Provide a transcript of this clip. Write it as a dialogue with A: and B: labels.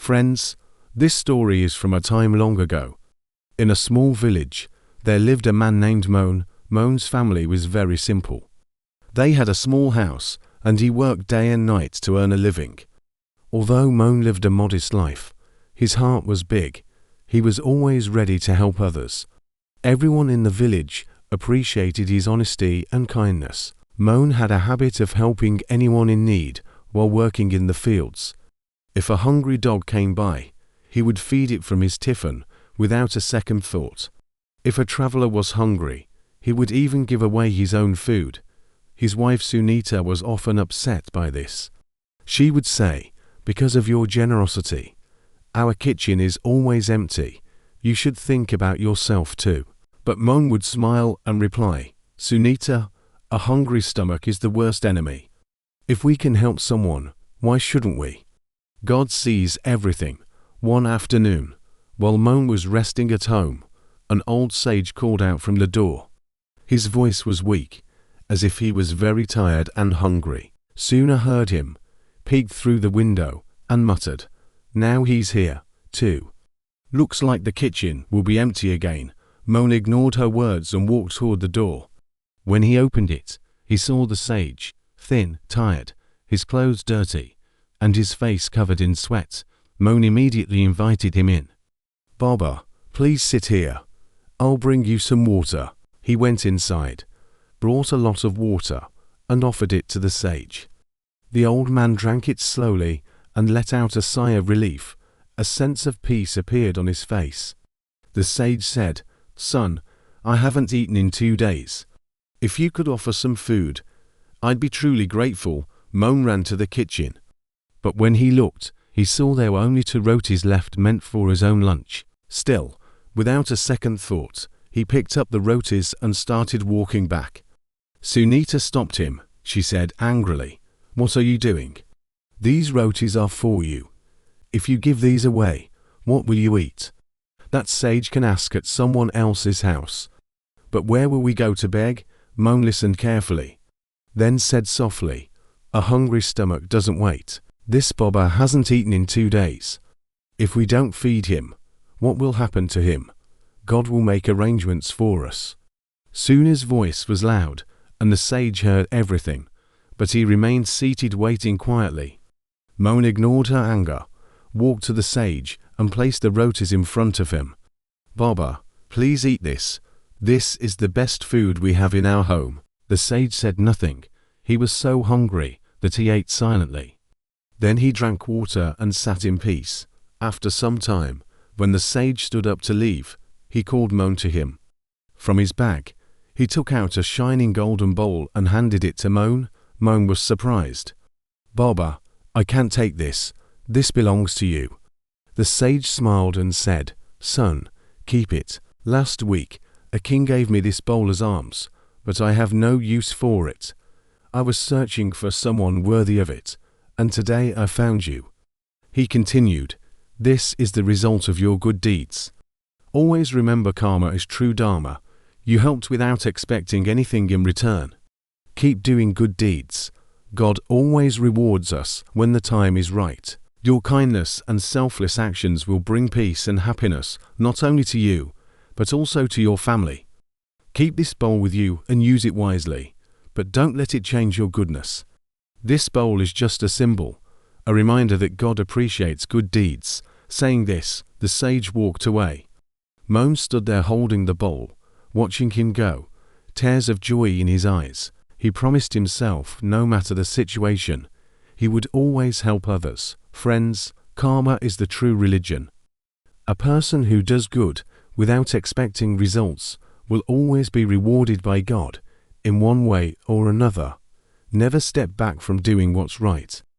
A: Friends, this story is from a time long ago. In a small village, there lived a man named Moan. Moan's family was very simple. They had a small house, and he worked day and night to earn a living. Although Moan lived a modest life, his heart was big. He was always ready to help others. Everyone in the village appreciated his honesty and kindness. Moan had a habit of helping anyone in need while working in the fields. If a hungry dog came by, he would feed it from his tiffin without a second thought. If a traveler was hungry, he would even give away his own food. His wife Sunita was often upset by this. She would say, "Because of your generosity, our kitchen is always empty. You should think about yourself too." But Moan would smile and reply, "Sunita, a hungry stomach is the worst enemy. If we can help someone, why shouldn't we?" God sees everything. One afternoon, while Moan was resting at home, an old sage called out from the door. His voice was weak, as if he was very tired and hungry. Suna heard him, peeked through the window, and muttered, "Now he's here, too. Looks like the kitchen will be empty again." Moan ignored her words and walked toward the door. When he opened it, he saw the sage, thin, tired, his clothes dirty, and his face covered in sweat. Moan immediately invited him in. "Baba, please sit here. I'll bring you some water." He went inside, brought a lot of water, and offered it to the sage. The old man drank it slowly and let out a sigh of relief. A sense of peace appeared on his face. The sage said, "Son, I haven't eaten in 2 days. If you could offer some food, I'd be truly grateful." Moan ran to the kitchen. But when he looked, he saw there were only 2 rotis left meant for his own lunch. Still, without a second thought, he picked up the rotis and started walking back. Sunita stopped him. She said angrily, "What are you doing? These rotis are for you. If you give these away, what will you eat? That sage can ask at someone else's house. But where will we go to beg?" Moan listened carefully, then said softly, "A hungry stomach doesn't wait. This Baba hasn't eaten in 2 days. If we don't feed him, what will happen to him? God will make arrangements for us." Suna's voice was loud, and the sage heard everything, but he remained seated waiting quietly. Moan ignored her anger, walked to the sage, and placed the rotis in front of him. "Baba, please eat this. This is the best food we have in our home." The sage said nothing. He was so hungry that he ate silently. Then he drank water and sat in peace. After some time, when the sage stood up to leave, he called Moan to him. From his bag, he took out a shining golden bowl and handed it to Moan. Moan was surprised. "Baba, I can't take this. This belongs to you." The sage smiled and said, "Son, keep it. Last week, a king gave me this bowl as alms, but I have no use for it. I was searching for someone worthy of it, and today I found you." He continued, "This is the result of your good deeds. Always remember karma is true dharma. You helped without expecting anything in return. Keep doing good deeds. God always rewards us when the time is right. Your kindness and selfless actions will bring peace and happiness not only to you, but also to your family. Keep this bowl with you and use it wisely, but don't let it change your goodness. This bowl is just a symbol, a reminder that God appreciates good deeds." Saying this, the sage walked away. Moan stood there holding the bowl, watching him go, tears of joy in his eyes. He promised himself, no matter the situation, he would always help others. Friends, karma is the true religion. A person who does good without expecting results will always be rewarded by God in one way or another. Never step back from doing what's right.